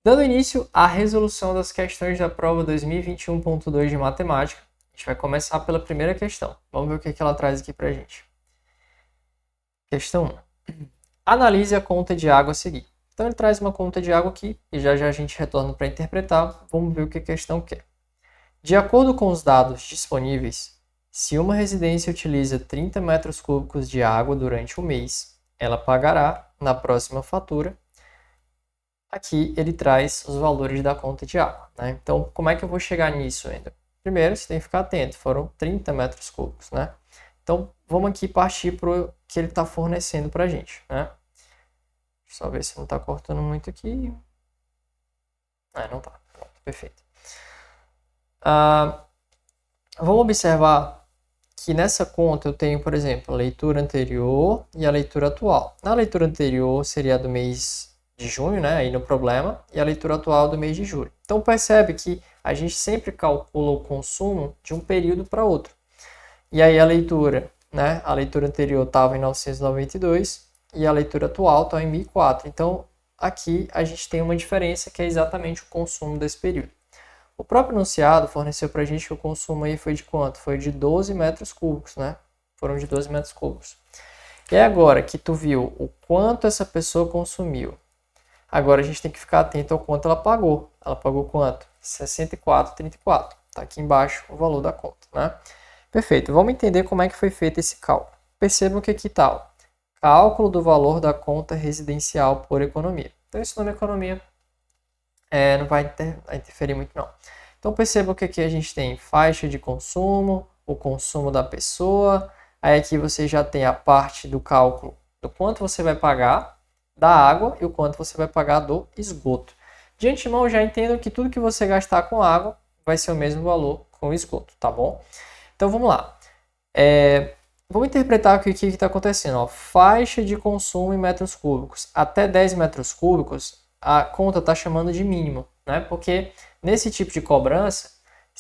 Dando início à resolução das questões da prova 2021.2 de matemática, a gente vai começar pela primeira questão. Vamos ver o que ela traz aqui pra gente. Questão 1. Analise a conta de água a seguir. Então ele traz uma conta de água aqui e já a gente retorna para interpretar. Vamos ver o que a questão quer. De acordo com os dados disponíveis, se uma residência utiliza 30 metros cúbicos de água durante um mês, ela pagará, na próxima fatura, aqui ele traz os valores da conta de água, né? Então, como é que eu vou chegar nisso ainda? Primeiro, você tem que ficar atento, foram 30 metros cúbicos, né? Então, vamos aqui partir para o que ele está fornecendo para a gente, né? Só ver se não está cortando muito aqui. Não está. Pronto, perfeito. Vamos observar que nessa conta eu tenho, por exemplo, a leitura anterior e a leitura atual. Na leitura anterior seria a do mês de junho, né, aí no problema, e a leitura atual do mês de julho. Então percebe que a gente sempre calcula o consumo de um período para outro. E aí a leitura, né, a leitura anterior estava em 992 e a leitura atual está em 1004. Então aqui a gente tem uma diferença que é exatamente o consumo desse período. O próprio enunciado forneceu para a gente que o consumo aí foi de quanto? Foi de 12 metros cúbicos, né? Foram de 12 metros cúbicos. E agora que tu viu o quanto essa pessoa consumiu, agora a gente tem que ficar atento ao quanto ela pagou. Ela pagou quanto? R$ 64,34. Está aqui embaixo o valor da conta, né? Perfeito. Vamos entender como é que foi feito esse cálculo. Percebam que aqui está o cálculo do valor da conta residencial por economia. Então, esse nome economia não vai interferir muito não. Então percebam que aqui a gente tem faixa de consumo, o consumo da pessoa, aí aqui você já tem a parte do cálculo do quanto você vai pagar da água e o quanto você vai pagar do esgoto. De antemão já entendo que tudo que você gastar com água vai ser o mesmo valor com o esgoto, tá bom? Então vamos lá. Vamos interpretar o que está acontecendo. Ó. Faixa de consumo em metros cúbicos. Até 10 metros cúbicos, a conta está chamando de mínimo, né? Porque nesse tipo de cobrança,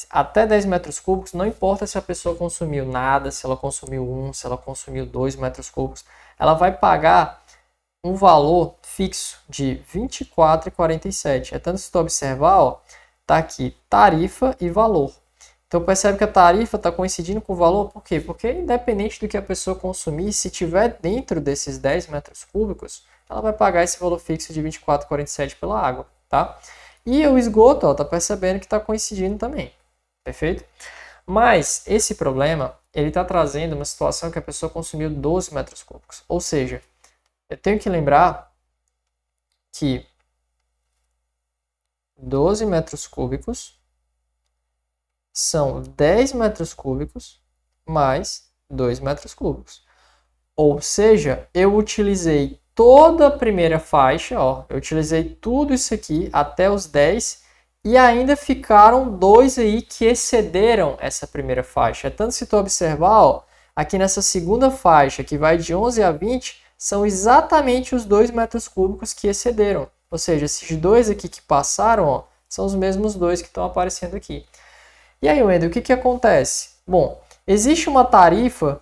até 10 metros cúbicos, não importa se a pessoa consumiu nada, se ela consumiu 1, se ela consumiu 2 metros cúbicos, ela vai pagar um valor fixo de R$ 24,47. É tanto se tu observar, ó, tá aqui tarifa e valor. Então percebe que a tarifa está coincidindo com o valor, por quê? Porque independente do que a pessoa consumir, se tiver dentro desses 10 metros cúbicos, ela vai pagar esse valor fixo de R$ 24,47 pela água, tá? E o esgoto, ó, tá percebendo que está coincidindo também, perfeito? Mas esse problema, ele está trazendo uma situação que a pessoa consumiu 12 metros cúbicos. Ou seja, eu tenho que lembrar que 12 metros cúbicos são 10 metros cúbicos mais 2 metros cúbicos. Ou seja, eu utilizei toda a primeira faixa, ó, eu utilizei tudo isso aqui até os 10 e ainda ficaram 2 aí que excederam essa primeira faixa. Tanto se tu observar, ó, aqui nessa segunda faixa, que vai de 11 a 20, são exatamente os 2 metros cúbicos que excederam. Ou seja, esses dois aqui que passaram, ó, são os mesmos dois que estão aparecendo aqui. E aí, Wendel, o que acontece? Bom, existe uma tarifa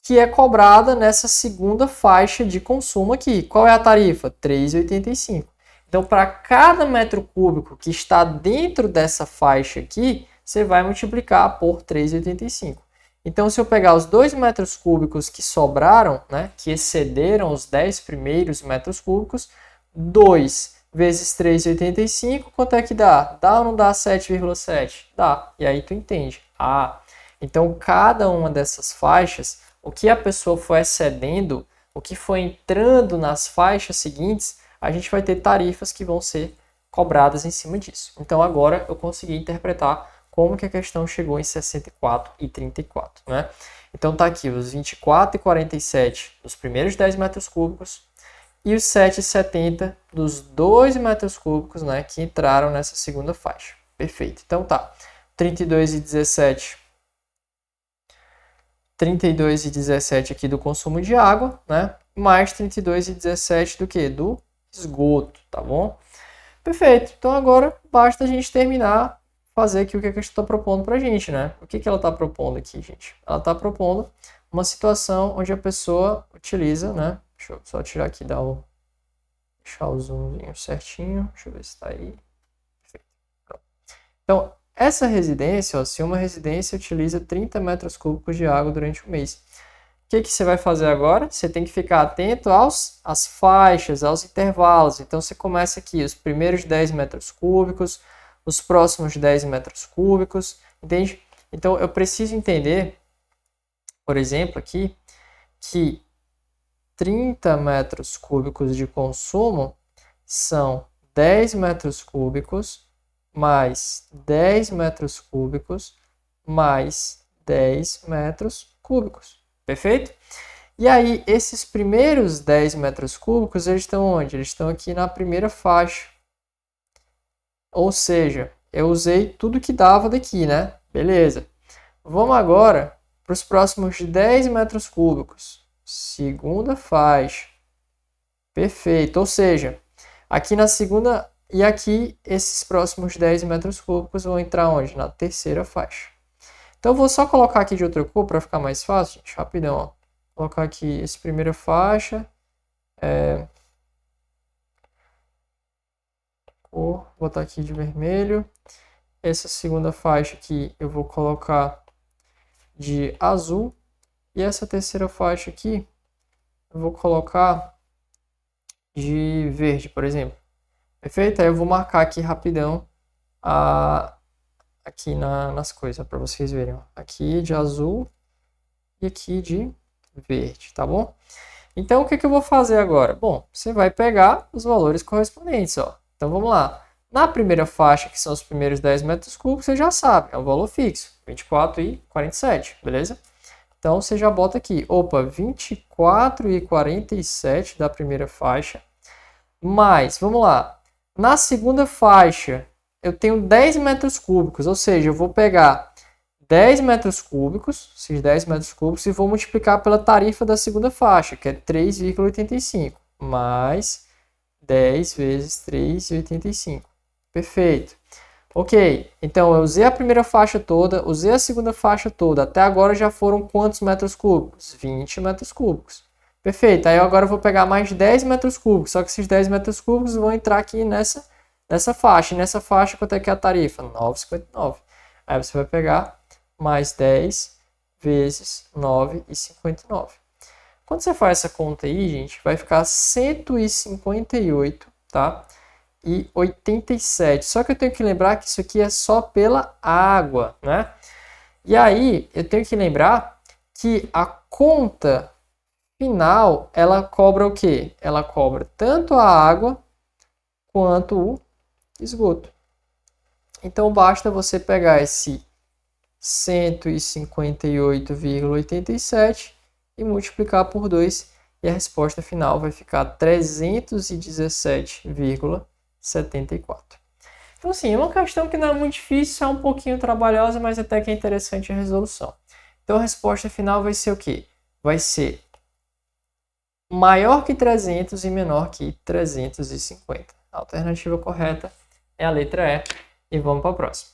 que é cobrada nessa segunda faixa de consumo aqui. Qual é a tarifa? R$ 3,85. Então, para cada metro cúbico que está dentro dessa faixa aqui, você vai multiplicar por 3,85. Então, se eu pegar os 2 metros cúbicos que sobraram, né, que excederam os 10 primeiros metros cúbicos, 2 vezes 3,85, quanto é que dá? Dá ou não dá 7,7? Dá. E aí tu entende. Então cada uma dessas faixas, o que a pessoa foi excedendo, o que foi entrando nas faixas seguintes, a gente vai ter tarifas que vão ser cobradas em cima disso. Então agora eu consegui interpretar como que a questão chegou em 64,34, né? Então tá aqui os 24,47 dos primeiros 10 metros cúbicos, e os 7,70 dos 2 metros cúbicos, né, que entraram nessa segunda faixa. Perfeito. Então tá. 32,17 aqui do consumo de água, né? Mais 32,17 do que? Do esgoto, tá bom? Perfeito. Então agora basta a gente terminar, fazer aqui o que a questão está propondo pra gente, né? O que ela está propondo aqui, gente? Ela está propondo uma situação onde a pessoa utiliza, né? Deixa eu só tirar aqui, dar o deixar o zoomzinho certinho. Deixa eu ver se está aí. Perfeito. Pronto. Então, essa residência, ó, se uma residência utiliza 30 metros cúbicos de água durante o mês. O que você vai fazer agora? Você tem que ficar atento às faixas, aos intervalos. Então, você começa aqui, os primeiros 10 metros cúbicos, os próximos 10 metros cúbicos, entende? Então, eu preciso entender, por exemplo, aqui, que 30 metros cúbicos de consumo são 10 metros cúbicos mais 10 metros cúbicos mais 10 metros cúbicos. Perfeito? E aí, esses primeiros 10 metros cúbicos, eles estão onde? Eles estão aqui na primeira faixa. Ou seja, eu usei tudo que dava daqui, né? Beleza. Vamos agora para os próximos 10 metros cúbicos. Segunda faixa. Perfeito. Ou seja, aqui na segunda e aqui, esses próximos 10 metros cúbicos vão entrar onde? Na terceira faixa. Então, eu vou só colocar aqui de outra cor para ficar mais fácil, gente. Rapidão, ó. Vou colocar aqui essa primeira faixa. Vou botar aqui de vermelho. Essa segunda faixa aqui eu vou colocar de azul. E essa terceira faixa aqui eu vou colocar de verde, por exemplo. Perfeito? Aí eu vou marcar aqui rapidão aqui nas coisas, para vocês verem. Ó. Aqui de azul e aqui de verde, tá bom? Então, o que eu vou fazer agora? Bom, você vai pegar os valores correspondentes, ó. Então, vamos lá. Na primeira faixa, que são os primeiros 10 metros cúbicos, você já sabe, é um valor fixo, 24 e 47, beleza? Então, você já bota aqui, opa, 24 e 47 da primeira faixa, mais, vamos lá, na segunda faixa, eu tenho 10 metros cúbicos, ou seja, eu vou pegar 10 metros cúbicos, esses 10 metros cúbicos, e vou multiplicar pela tarifa da segunda faixa, que é 3,85, mais 10 vezes 3,85. Perfeito. Ok, então eu usei a primeira faixa toda, usei a segunda faixa toda. Até agora já foram quantos metros cúbicos? 20 metros cúbicos. Perfeito, aí eu agora vou pegar mais 10 metros cúbicos, só que esses 10 metros cúbicos vão entrar aqui nessa faixa. E nessa faixa, quanto é que é a tarifa? 9,59. Aí você vai pegar mais 10 vezes 9,59. Quando você faz essa conta aí, gente, vai ficar 158, tá? E 87. Só que eu tenho que lembrar que isso aqui é só pela água, né? E aí, eu tenho que lembrar que a conta final, ela cobra o quê? Ela cobra tanto a água quanto o esgoto. Então, basta você pegar esse 158,87 e multiplicar por 2 e a resposta final vai ficar 317,74. Então, assim, é uma questão que não é muito difícil, é um pouquinho trabalhosa, mas até que é interessante a resolução. Então, a resposta final vai ser o quê? Vai ser maior que 300 e menor que 350. A alternativa correta é a letra E. E vamos para a próxima.